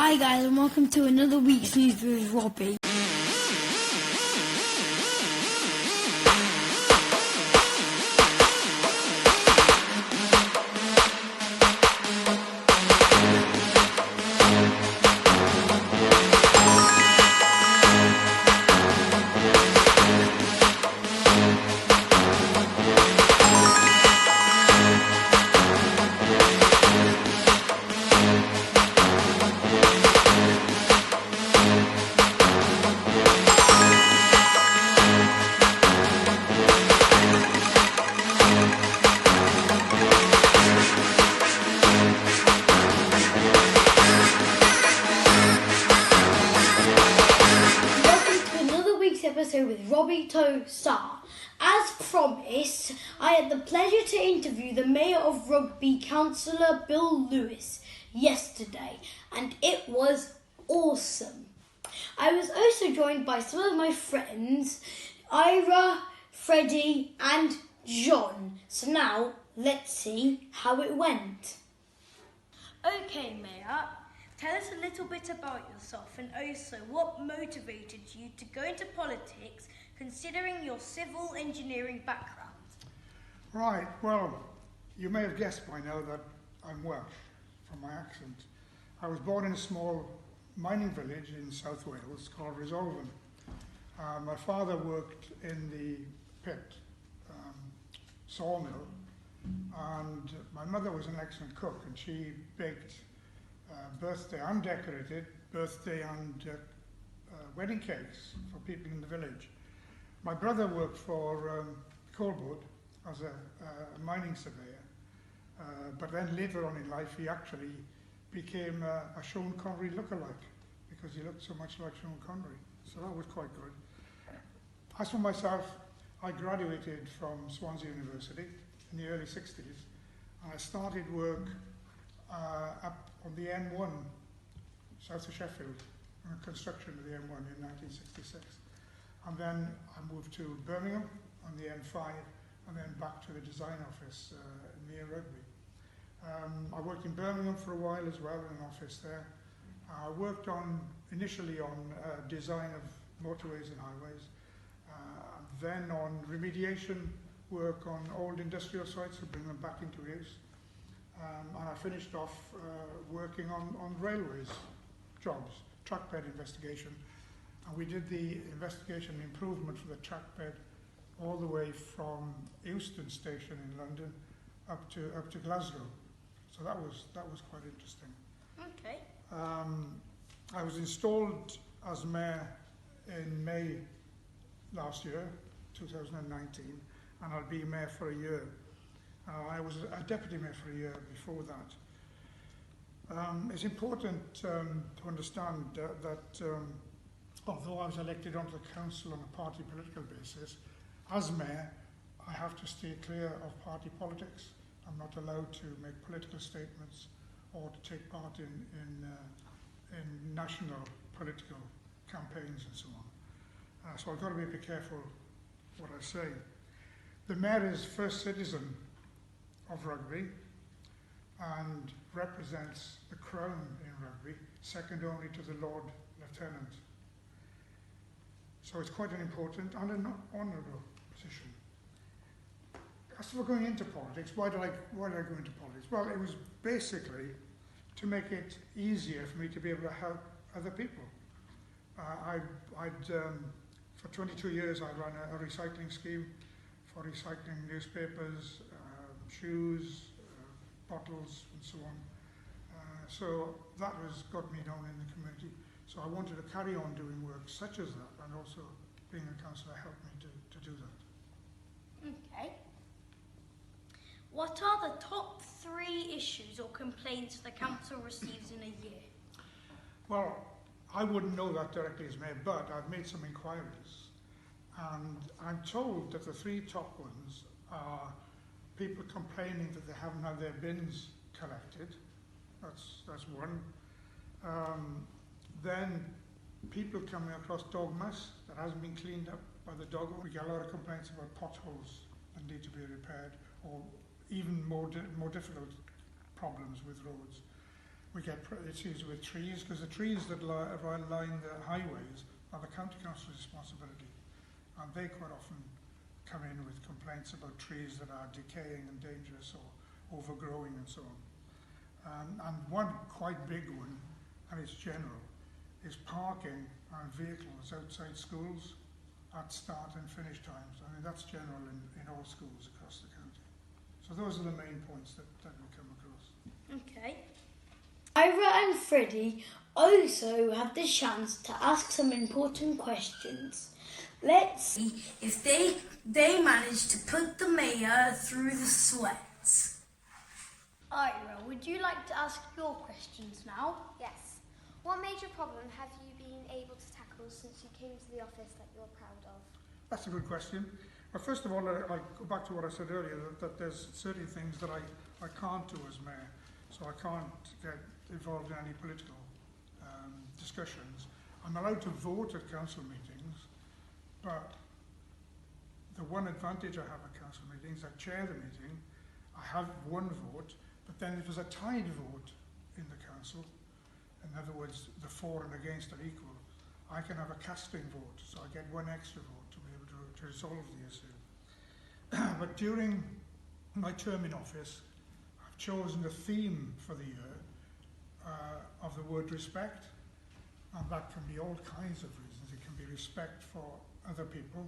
Hi guys and welcome to another week's news with Robbie. Episode with Robbietow Cllr. As promised, I had the pleasure to interview the Mayor of Rugby, Councillor Bill Lewis, yesterday, and it was awesome. I was also joined by some of my friends, Ira, Freddie and John. So now, let's see how it went. Okay, Mayor. Tell us a little bit about yourself and also what motivated you to go into politics considering your civil engineering background. Right, well, you may have guessed by now that I'm Welsh from my accent. I was born in a small mining village in South Wales called Resolven. My father worked in the pit, sawmill, and my mother was an excellent cook and she baked birthday and decorated birthday and wedding cakes for people in the village. My brother worked for Cllr as a mining surveyor, but then later on in life he actually became a Sean Connery lookalike because he looked so much like Sean Connery, so that was quite good. As for myself, I graduated from Swansea University in the early 60s and I started work up on the M1, south of Sheffield, construction of the M1 in 1966. And then I moved to Birmingham on the M5 and then back to the design office near Rugby. I worked in Birmingham for a while as well in an office there. I worked initially on design of motorways and highways, then on remediation work on old industrial sites to bring them back into use. And I finished off working on railways jobs, trackbed investigation. And we did the investigation improvement for the trackbed all the way from Euston Station in London up to Glasgow. So that was quite interesting. Okay. I was installed as mayor in May last year, 2019, and I'll be mayor for a year. I was a deputy mayor for a year before that. It's important to understand that although I was elected onto the council on a party political basis, as mayor I have to stay clear of party politics. I'm not allowed to make political statements or to take part in national political campaigns and so on. So I've got to be a bit careful what I say. The mayor is first citizen of Rugby and represents the Crown in Rugby, second only to the Lord Lieutenant. So it's quite an important and an honourable position. As for going into politics, why did I go into politics? Well, it was basically to make it easier for me to be able to help other people. For 22 years I ran a recycling scheme for recycling newspapers, shoes, bottles and so on. So that got me down in the community. So I wanted to carry on doing work such as that, and also being a councillor helped me to do that. Okay. What are the top 3 issues or complaints the council receives in a year? Well, I wouldn't know that directly as mayor, but I've made some inquiries. And I'm told that the 3 top ones are people complaining that they haven't had their bins collected. That's one. Then people coming across dog mess that hasn't been cleaned up by the dog. We get a lot of complaints about potholes that need to be repaired, or even more difficult problems with roads. We get issues with trees, because the trees that line the highways are the county council's responsibility. And they quite often come in with complaints about trees that are decaying and dangerous or overgrowing and so on. And one quite big one, and it's general, is parking and vehicles outside schools at start and finish times. I mean, that's general in all schools across the county. So those are the main points that we come across. Okay. Ira and Freddie also have the chance to ask some important questions. Let's see if they manage to put the mayor through the sweats. Ira, would you like to ask your questions now? Yes. What major problem have you been able to tackle since you came to the office that you're proud of? That's a good question. Well, first of all, I go back to what I said earlier, that there's certain things that I can't do as mayor. So I can't get involved in any political discussions. I'm allowed to vote at council meetings, but the one advantage I have at council meetings, I chair the meeting, I have one vote, but then if there's a tied vote in the council, in other words, the for and against are equal, I can have a casting vote, so I get one extra vote to be able to resolve the issue. But during my term in office, I've chosen the theme for the year of the word respect, and that can be all kinds of reasons. It can be respect for other people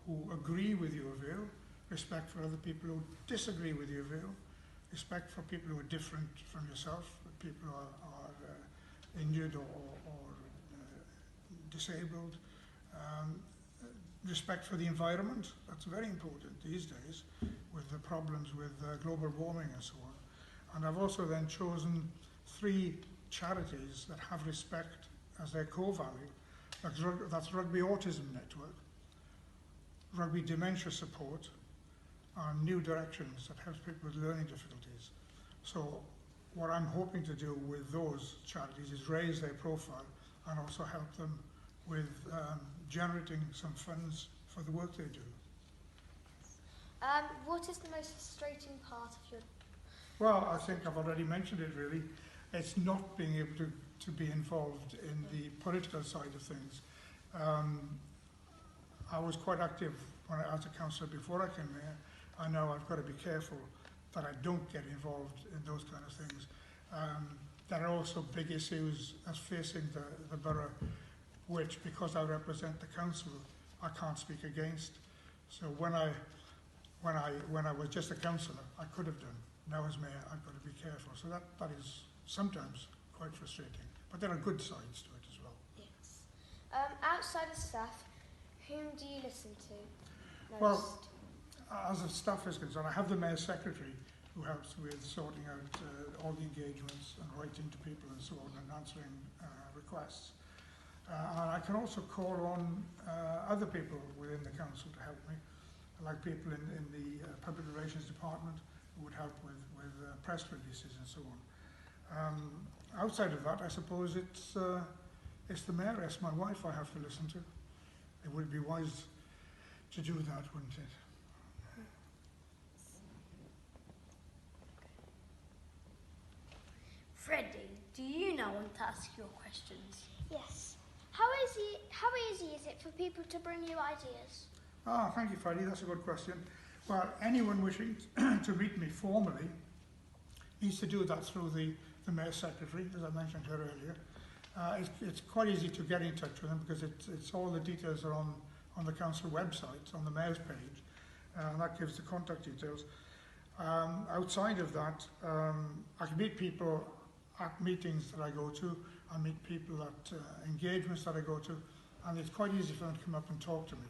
who agree with your view, respect for other people who disagree with your view, respect for people who are different from yourself, people who are injured or disabled, respect for the environment. That's very important these days with the problems with global warming and so on. And I've also then chosen 3 charities that have respect as their core value. That's Rugby Autism Network, Rugby Dementia Support, and New Directions that helps people with learning difficulties. So what I'm hoping to do with those charities is raise their profile and also help them with generating some funds for the work they do. What is the most frustrating part of your... Well, I think I've already mentioned it really. It's not being able to be involved in the political side of things. I was quite active as a councillor before I came here. I know I've got to be careful that I don't get involved in those kind of things. There are also big issues as facing the borough, which, because I represent the council, I can't speak against. So when I was just a councillor, I could have done. Now as mayor, I've got to be careful. So that is sometimes quite frustrating. But there are good sides to it as well. Yes. Outside of staff, whom do you listen to most? Well, as a staff is concerned, I have the mayor's secretary who helps with sorting out all the engagements and writing to people and so on and answering requests. And I can also call on other people within the council to help me, like people in the public relations department who would help with press releases and so on. Outside of that, I suppose it's the mayoress, my wife, I have to listen to. It would be wise to do that, wouldn't it? Freddie, do you now want to ask your questions? Yes. How easy is it for people to bring you ideas? Thank you, Freddie. That's a good question. Well, anyone wishing to meet me formally needs to do that through the Mayor's Secretary, as I mentioned her earlier. It's quite easy to get in touch with them because it's all the details are on the council website, on the Mayor's page, and that gives the contact details. Outside of that, I can meet people at meetings that I go to. I meet people at engagements that I go to, and it's quite easy for them to come up and talk to me.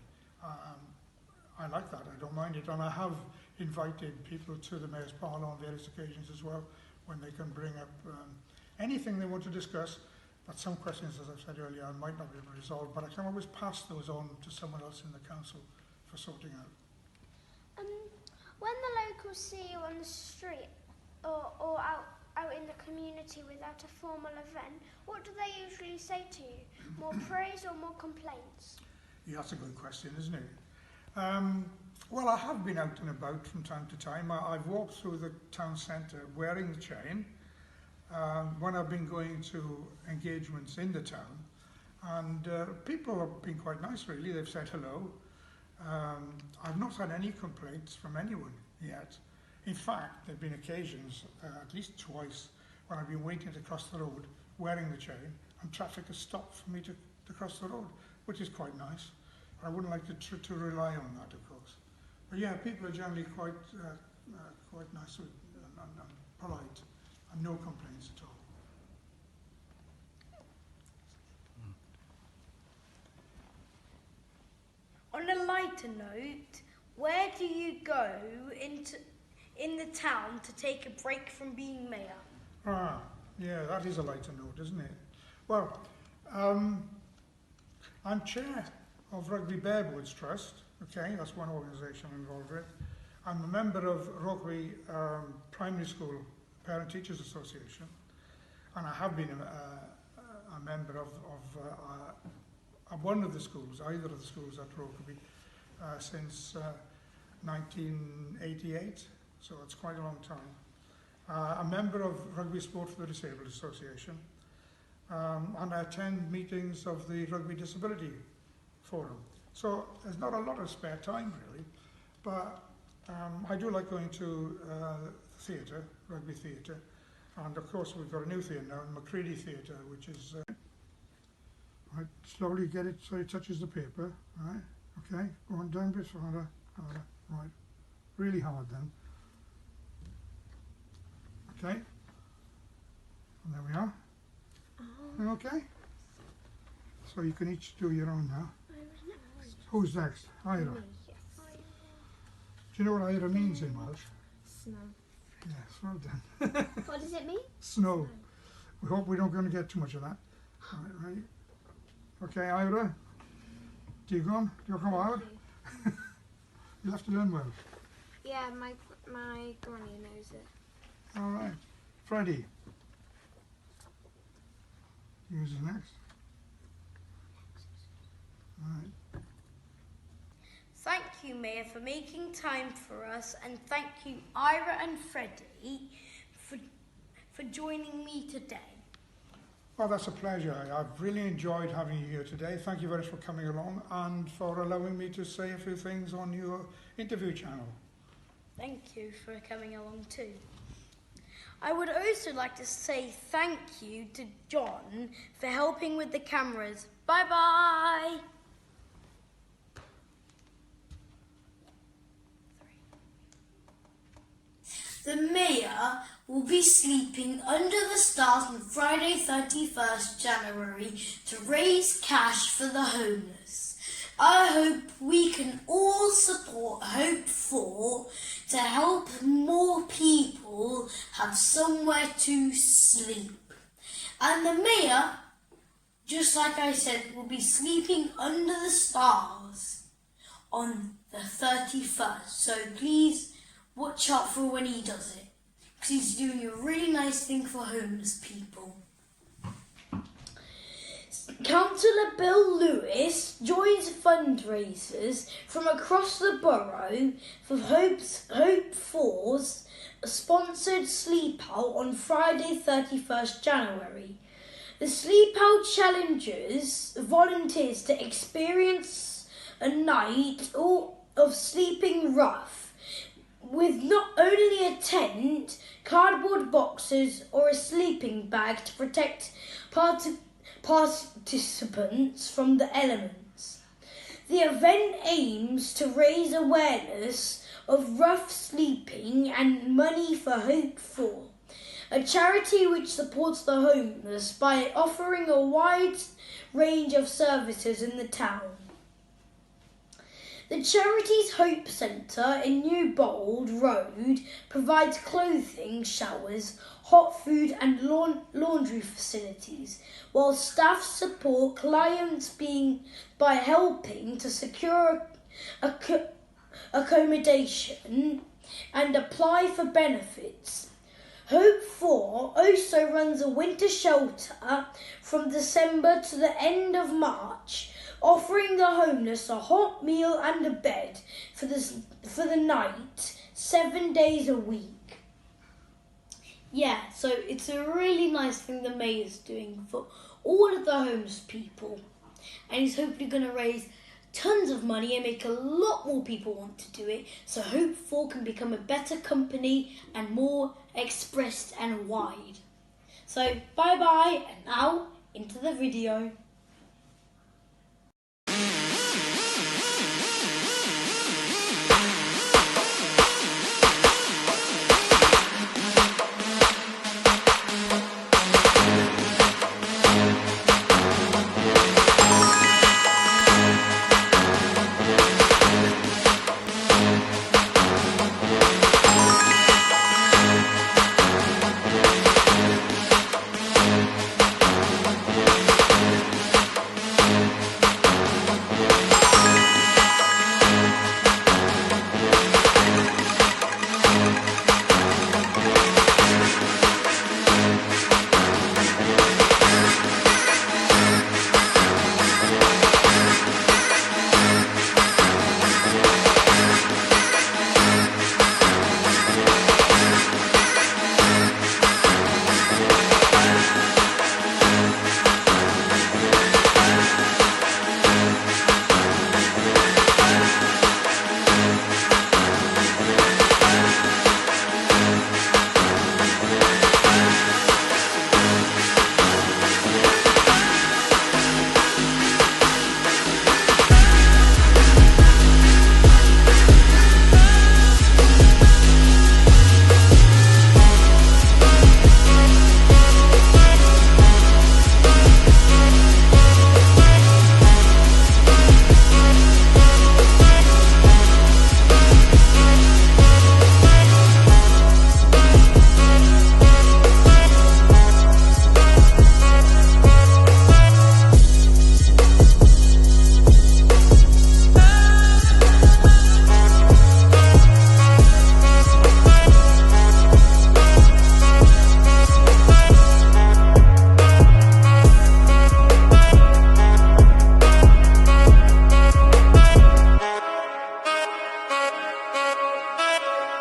I like that, I don't mind it, and I have invited people to the Mayor's Parlour on various occasions as well, when they can bring up anything they want to discuss, but some questions, as I've said earlier, I might not be able to resolve, but I can always pass those on to someone else in the council for sorting out. When the locals see you on the street or out in the community without a formal event, what do they usually say to you? More praise or more complaints? Yeah, that's a good question, isn't it? Well, I have been out and about from time to time. I've walked through the town centre wearing the chain. when I've been going to engagements in the town, and people have been quite nice really. They've said hello. I've not had any complaints from anyone yet. In fact, there have been occasions, at least twice, when I've been waiting to cross the road wearing the chain, and traffic has stopped for me to cross the road, which is quite nice. I wouldn't like to rely on that, of course. But yeah, people are generally quite nice and polite, and no complaints at all. On a lighter note, where do you go in the town to take a break from being mayor? Ah, yeah, that is a lighter note, isn't it? Well, I'm chair of Rugby Bearboards Trust, okay, that's one organisation I'm involved with. I'm a member of Rugby Primary School Parent Teachers Association, and I have been a member of one of the schools, either of the schools at Rugby, since 1988, so it's quite a long time. A member of Rugby Sport for the Disabled Association, and I attend meetings of the Rugby Disability Forum. So there's not a lot of spare time really, but I do like going to theatre, rugby theatre, and of course we've got a new theatre now, Macready Theatre, which is... right, slowly get it so it touches the paper, right, okay, go on down a bit harder, right, really hard then. Okay, and there we are. Okay, so you can each do your own now. Who's next? Ira. Do you know what Ira means in Welsh? Snow. Yes, well done. What does it mean? Snow. We hope we don't going to get too much of that. Right. Okay, Ira. Do you come out? You'll have to learn Welsh. Yeah, my granny knows it. All right. Freddie. Yours is next. All right. Thank you, Mayor, for making time for us, and thank you, Ira and Freddie, for joining me today. Well, that's a pleasure. I've really enjoyed having you here today. Thank you very much for coming along and for allowing me to say a few things on your interview channel. Thank you for coming along too. I would also like to say thank you to John for helping with the cameras. Bye-bye. The mayor will be sleeping under the stars on Friday 31st January to raise cash for the homeless. I hope we can all support Hope 4 to help more people have somewhere to sleep. And the mayor, just like I said, will be sleeping under the stars on the 31st. So please watch out for when he does it, because he's doing a really nice thing for homeless people. Councillor Bill Lewis joins fundraisers from across the borough for Hope 4's sponsored sleep out on Friday 31st January. The sleep out challenges volunteers to experience a night of sleeping rough, with not only a tent, cardboard boxes or a sleeping bag to protect participants from the elements. The event aims to raise awareness of rough sleeping and money for Hope 4, a charity which supports the homeless by offering a wide range of services in the town. The charity's Hope Centre in New Bold Road provides clothing, showers, hot food and laundry facilities, while staff support clients by helping to secure accommodation and apply for benefits. Hope 4 also runs a winter shelter from December to the end of March, offering the homeless a hot meal and a bed for the night, 7 days a week. Yeah, so it's a really nice thing the mayor's doing for all of the homeless people. And he's hopefully going to raise tons of money and make a lot more people want to do it. So Hope 4 can become a better company and more expressed and wide. So bye bye, and now into the video.